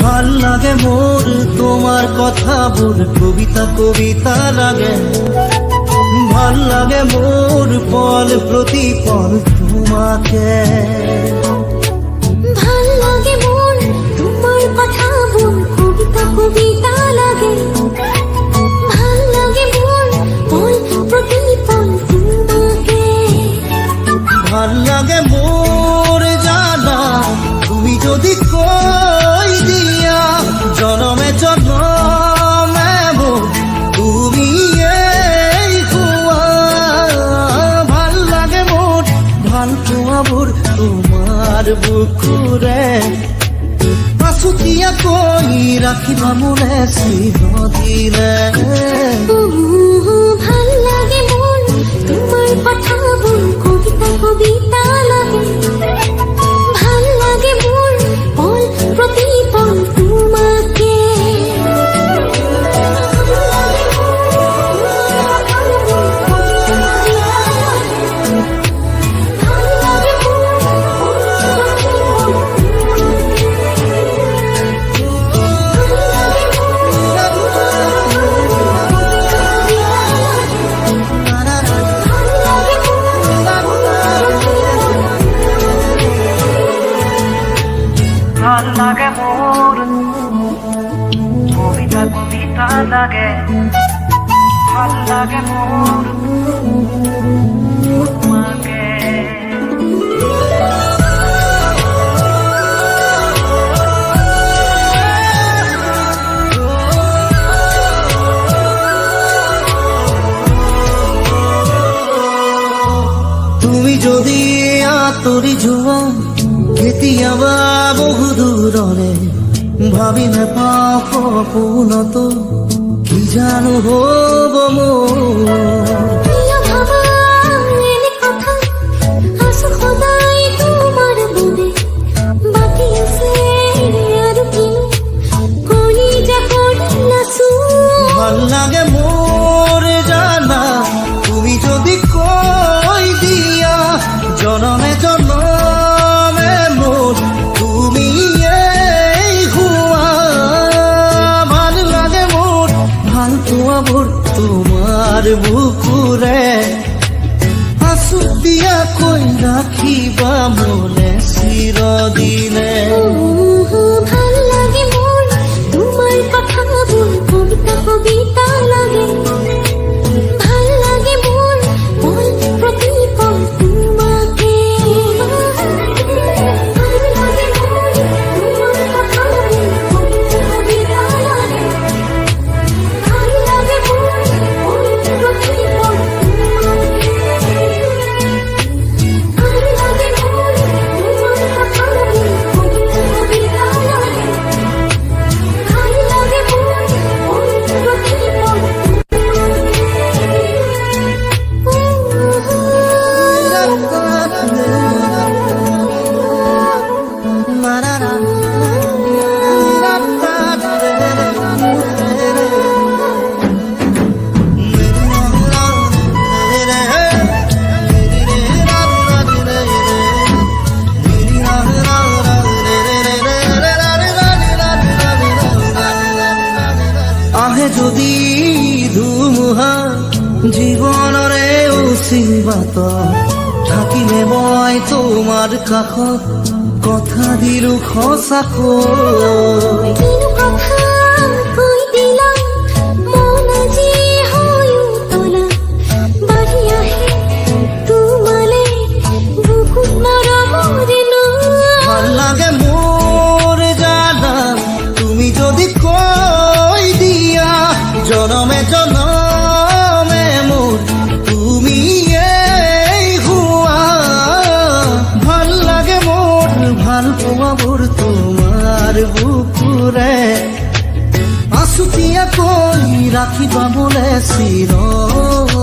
ভাল লাগে মোর তোমার কথা বল, কবিতা কবিতা লাগে। ভাল লাগে মোর পল প্রতি পল তোমাকে। ভাল লাগে মোর তোমার কথা বল, কবিতা কবিতা লাগে। ভাল লাগে মোর পল প্রতি পল তোমাকে। ভাল লাগে মোর জানা তুমি যদি কই দিয়া, জনমে জনমে মোর তুমি এই কুয়া। ভাল লাগে মোর ভাল কুয়াবোৰ তোমার বুকুরে, আছুতীয়া কই রাখিবা মোরে চিৰদিনে। ভাল লাগে মোর তোমার কথা বল, কবিতা কবিতা লাগে। ভাল লাগে মোর পল প্রতি পল তোমাকে। ভাল লাগে মোর কবিতা কবিতা লাগে। ভাল লাগে মোর তোমাকে। তুমি যদি আঁতৰি যোৱা কেতিয়াবা বহু দূৰলে, ভাবি নাপাওঁ সপোনতো কি জানো হ'ব মোৰ। প্ৰিয় ভাবা এনে কথা, আছো সদায় তোমাৰ বাবে। বাকী আছে আৰু কিনো, কলিজা কৰি নাচো। ভাল লাগে মোৰ জানা তুমি যদি কৈ দিয়া, জনমে জনমে মোৰ তুমি এই হুৱা। ভাল লাগে মোৰ ভাল পোৱাবোৰ তোমাৰ বুকুৰে, আছুতীয়াকৈ ৰাখিবা মোলে চিৰদিনে। ভাল লাগে মোর তোমার কথা বল, কবিতা কবিতা লাগে। ভাল লাগে মোর পল প্রতি পল তোমাকে। ভাল লাগে মোর তোমার কথা বল, কবিতা কবিতা লাগে। ভাল লাগে মোর পল প্রতি পল তোমাকে। ভাল লাগে মোর তোমার কথা বল, কবিতা কবিতা লাগে। ভাল লাগে মোর পল প্রতি পল আহে যদি ধুমুহা জীৱনৰে অচিবাত, থাকিলে মই তোমাৰ কাষত কথা দিলো সঁচাকৈ। কিনো কথা কৈ দিলা, মন আজি হৈ উতলা। বাঢ়ি আহে তোমালে বুকুত মৰমৰে নৈ। ভাল লাগে মোৰ জানা তুমি যদি কৈ দিয়া, জনমে জনমে মোৰ তুমি এই হুৱা। ভাল লাগে মোৰ ভাল পোৱা খবর তোমার বুকুরে আছুতীয়া কই ৰাখিবা বোলে চিৰদিনে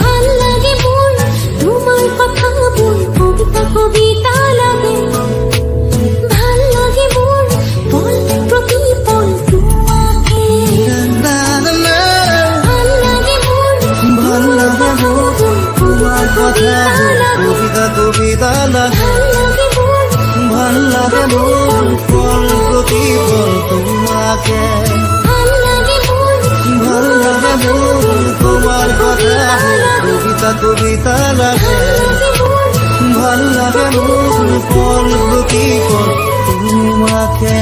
ভাল লাগে মোৰ তোমাৰ কথাবোৰ কবিতা কবিতা লাগে ভাল লাগে মোৰ পল প্ৰতি পল তোমাকে ভাল লাগে মোৰ ভাল লাগে মোৰ তোমাৰ কথাবোৰ কবিতা কবিতা লাগে ভাল লাগে মোৰ ভাল লাগে মোৰ পল প্ৰতি পল তোমাকে ভাল লাগে মোৰ ভাল লাগে মোৰ তোমাৰ কথাবোৰ কবিতা কবিতা লাগে ভাল লাগে মোৰ পল প্রতি পল তোমাকে